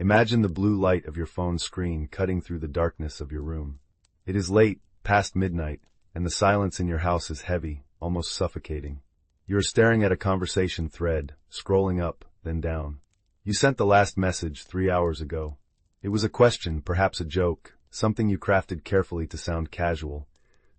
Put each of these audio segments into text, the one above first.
Imagine the blue light of your phone screen cutting through the darkness of your room. It is late, past midnight, and the silence in your house is heavy, almost suffocating. You are staring at a conversation thread, scrolling up, then down. You sent the last message 3 hours ago. It was a question, perhaps a joke, something you crafted carefully to sound casual.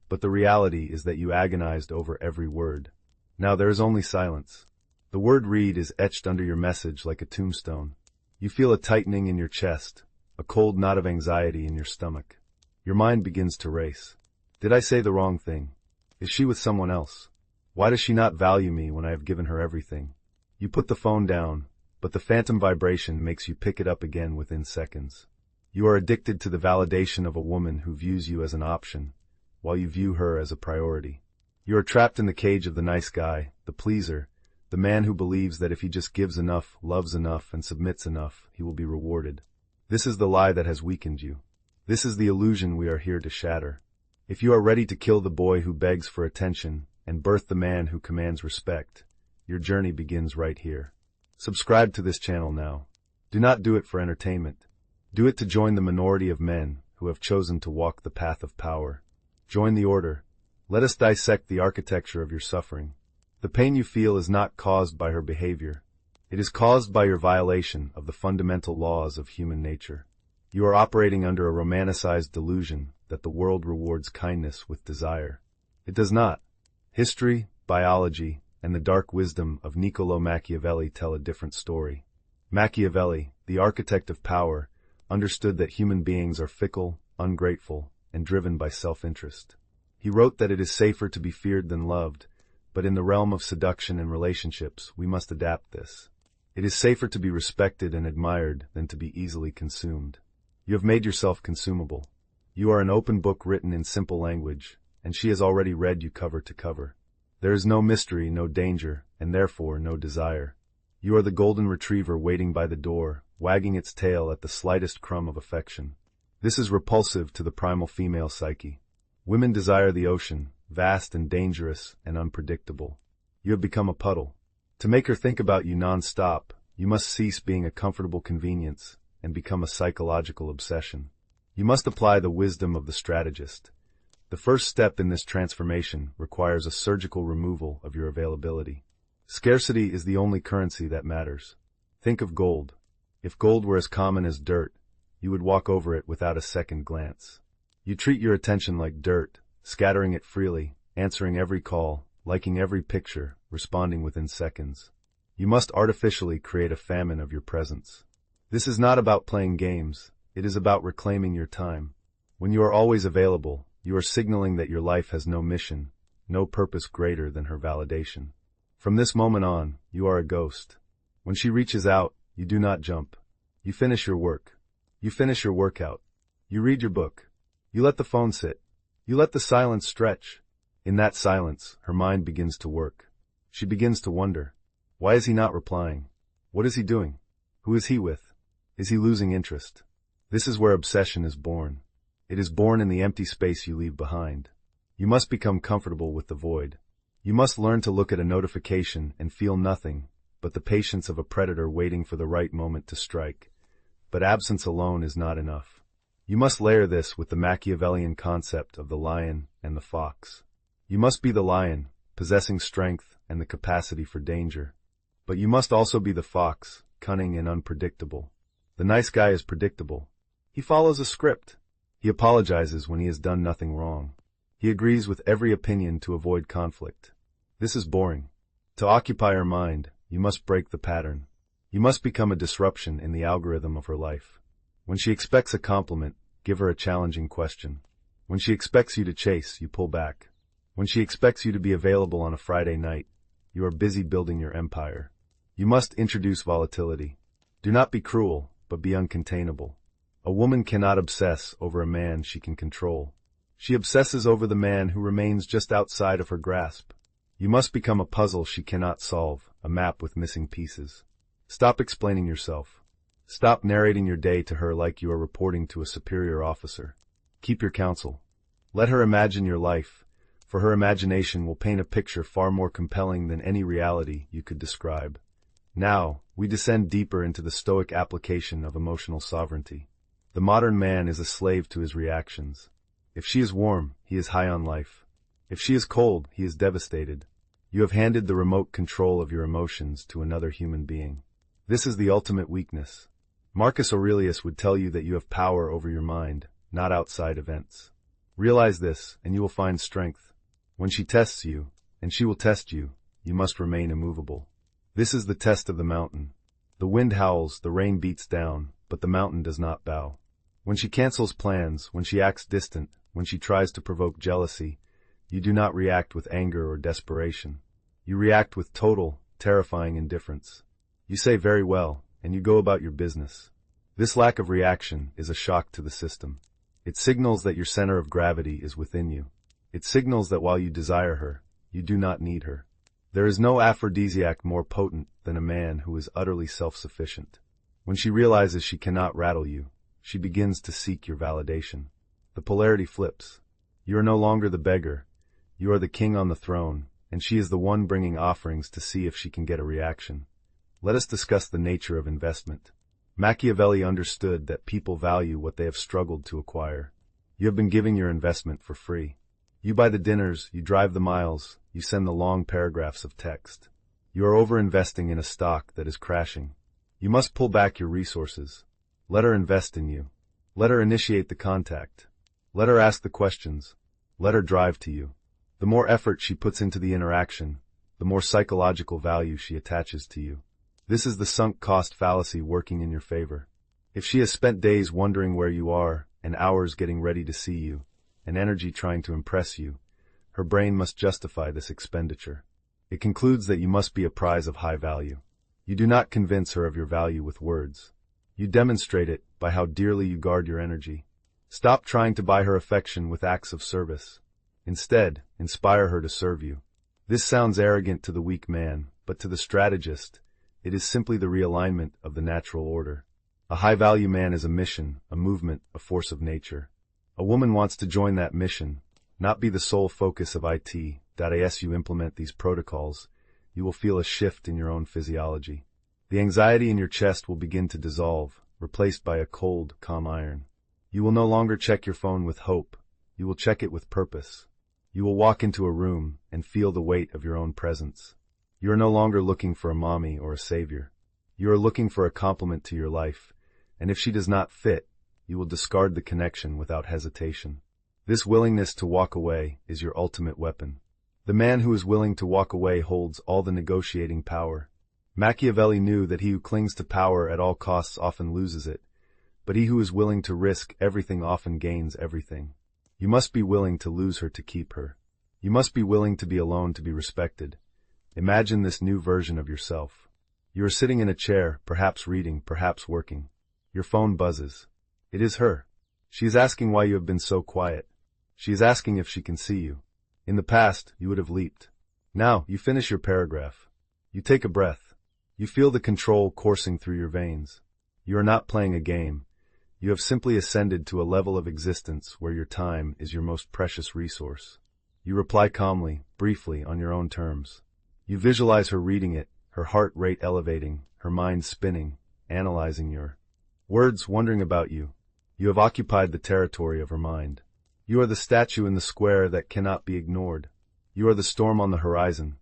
But the reality is that you agonized over every word. Now there is only silence. The word read is etched under your message like a tombstone. You feel a tightening in your chest, a cold knot of anxiety in your stomach. Your mind begins to race. Did I say the wrong thing? Is she with someone else? Why does she not value me when I have given her everything? You put the phone down, but the phantom vibration makes you pick it up again within seconds. You are addicted to the validation of a woman who views you as an option, while you view her as a priority. You are trapped in the cage of the nice guy, the pleaser, the man who believes that if he just gives enough, loves enough, and submits enough, he will be rewarded. This is the lie that has weakened you. This is the illusion we are here to shatter. If you are ready to kill the boy who begs for attention and birth the man who commands respect, your journey begins right here. Subscribe to this channel now. Do not do it for entertainment. Do it to join the minority of men who have chosen to walk the path of power. Join the order. Let us dissect the architecture of your suffering. The pain you feel is not caused by her behavior. It is caused by your violation of the fundamental laws of human nature. You are operating under a romanticized delusion that the world rewards kindness with desire. It does not. History, biology, and the dark wisdom of Niccolò Machiavelli tell a different story. Machiavelli, the architect of power, understood that human beings are fickle, ungrateful, and driven by self-interest. He wrote that it is safer to be feared than loved, but in the realm of seduction and relationships, we must adapt this. It is safer to be respected and admired than to be easily consumed. You have made yourself consumable. You are an open book written in simple language, and she has already read you cover to cover. There is no mystery, no danger, and therefore no desire. You are the golden retriever waiting by the door, wagging its tail at the slightest crumb of affection. This is repulsive to the primal female psyche. Women desire the ocean, vast and dangerous and unpredictable. You have become a puddle. To make her think about you nonstop, you must cease being a comfortable convenience and become a psychological obsession. You must apply the wisdom of the strategist. The first step in this transformation requires a surgical removal of your availability. Scarcity is the only currency that matters. Think of gold. If gold were as common as dirt, you would walk over it without a second glance. You treat your attention like dirt, scattering it freely, answering every call, liking every picture, responding within seconds. You must artificially create a famine of your presence. This is not about playing games, it is about reclaiming your time. When you are always available, you are signaling that your life has no mission, no purpose greater than her validation. From this moment on, you are a ghost. When she reaches out, you do not jump. You finish your work. You finish your workout. You read your book. You let the phone sit. You let the silence stretch. In that silence, her mind begins to work. She begins to wonder. Why is he not replying? What is he doing? Who is he with? Is he losing interest? This is where obsession is born. It is born in the empty space you leave behind. You must become comfortable with the void. You must learn to look at a notification and feel nothing but the patience of a predator waiting for the right moment to strike. But absence alone is not enough. You must layer this with the Machiavellian concept of the lion and the fox. You must be the lion, possessing strength and the capacity for danger. But you must also be the fox, cunning and unpredictable. The nice guy is predictable. He follows a script. He apologizes when he has done nothing wrong. He agrees with every opinion to avoid conflict. This is boring. To occupy her mind, you must break the pattern. You must become a disruption in the algorithm of her life. When she expects a compliment, give her a challenging question. When she expects you to chase, you pull back. When she expects you to be available on a Friday night, you are busy building your empire. You must introduce volatility. Do not be cruel, but be uncontainable. A woman cannot obsess over a man she can control. She obsesses over the man who remains just outside of her grasp. You must become a puzzle she cannot solve, a map with missing pieces. Stop explaining yourself. Stop narrating your day to her like you are reporting to a superior officer. Keep your counsel. Let her imagine your life, for her imagination will paint a picture far more compelling than any reality you could describe. Now, we descend deeper into the Stoic application of emotional sovereignty. The modern man is a slave to his reactions. If she is warm, he is high on life. If she is cold, he is devastated. You have handed the remote control of your emotions to another human being. This is the ultimate weakness. Marcus Aurelius would tell you that you have power over your mind, not outside events. Realize this, and you will find strength. When she tests you, and she will test you, you must remain immovable. This is the test of the mountain. The wind howls, the rain beats down, but the mountain does not bow. When she cancels plans, when she acts distant, when she tries to provoke jealousy, you do not react with anger or desperation. You react with total, terrifying indifference. You say very well, and you go about your business. This lack of reaction is a shock to the system. It signals that your center of gravity is within you. It signals that while you desire her, you do not need her. There is no aphrodisiac more potent than a man who is utterly self-sufficient. When she realizes she cannot rattle you, she begins to seek your validation. The polarity flips. You are no longer the beggar. You are the king on the throne, and she is the one bringing offerings to see if she can get a reaction. Let us discuss the nature of investment. Machiavelli understood that people value what they have struggled to acquire. You have been giving your investment for free. You buy the dinners, you drive the miles, you send the long paragraphs of text. You are over-investing in a stock that is crashing. You must pull back your resources. Let her invest in you. Let her initiate the contact. Let her ask the questions. Let her drive to you. The more effort she puts into the interaction, the more psychological value she attaches to you. This is the sunk cost fallacy working in your favor. If she has spent days wondering where you are, and hours getting ready to see you, and energy trying to impress you, her brain must justify this expenditure. It concludes that you must be a prize of high value. You do not convince her of your value with words. You demonstrate it by how dearly you guard your energy. Stop trying to buy her affection with acts of service. Instead, inspire her to serve you. This sounds arrogant to the weak man, but to the strategist, it is simply the realignment of the natural order. A high-value man is a mission, a movement, a force of nature. A woman wants to join that mission, not be the sole focus of it. As you implement these protocols, you will feel a shift in your own physiology. The anxiety in your chest will begin to dissolve, replaced by a cold, calm iron. You will no longer check your phone with hope. You will check it with purpose. You will walk into a room and feel the weight of your own presence. You are no longer looking for a mommy or a savior. You are looking for a complement to your life, and if she does not fit, you will discard the connection without hesitation. This willingness to walk away is your ultimate weapon. The man who is willing to walk away holds all the negotiating power. Machiavelli knew that he who clings to power at all costs often loses it, but he who is willing to risk everything often gains everything. You must be willing to lose her to keep her. You must be willing to be alone to be respected. Imagine this new version of yourself. You are sitting in a chair, perhaps reading, perhaps working. Your phone buzzes. It is her. She is asking why you have been so quiet. She is asking if she can see you. In the past, you would have leaped. Now, you finish your paragraph. You take a breath. You feel the control coursing through your veins. You are not playing a game. You have simply ascended to a level of existence where your time is your most precious resource. You reply calmly, briefly, on your own terms. You visualize her reading it, her heart rate elevating, her mind spinning, analyzing your words, wondering about you. You have occupied the territory of her mind. You are the statue in the square that cannot be ignored. You are the storm on the horizon.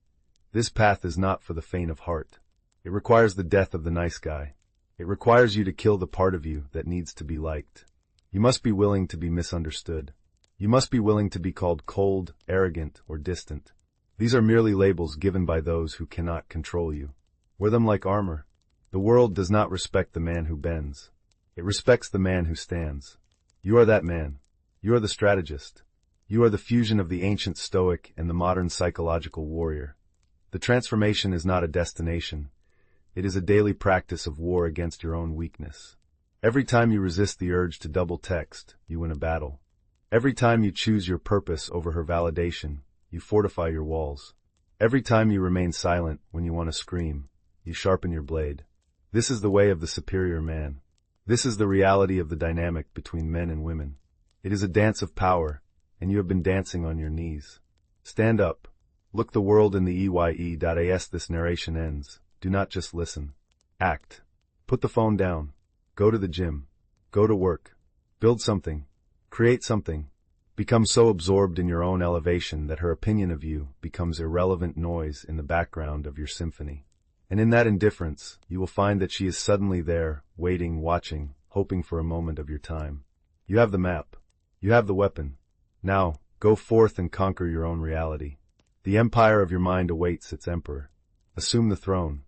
This path is not for the faint of heart. It requires the death of the nice guy. It requires you to kill the part of you that needs to be liked. You must be willing to be misunderstood. You must be willing to be called cold, arrogant, or distant. These are merely labels given by those who cannot control you. Wear them like armor. The world does not respect the man who bends. It respects the man who stands. You are that man. You are the strategist. You are the fusion of the ancient Stoic and the modern psychological warrior. The transformation is not a destination. It is a daily practice of war against your own weakness. Every time you resist the urge to double text, you win a battle. Every time you choose your purpose over her validation, you fortify your walls. Every time you remain silent when you want to scream, you sharpen your blade. This is the way of the superior man. This is the reality of the dynamic between men and women. It is a dance of power, and you have been dancing on your knees. Stand up. Look the world in the EYE.as. This narration ends. Do not just listen. Act. Put the phone down. Go to the gym. Go to work. Build something. Create something. Become so absorbed in your own elevation that her opinion of you becomes irrelevant noise in the background of your symphony. And in that indifference, you will find that she is suddenly there, waiting, watching, hoping for a moment of your time. You have the map. You have the weapon. Now, go forth and conquer your own reality. The empire of your mind awaits its emperor. Assume the throne.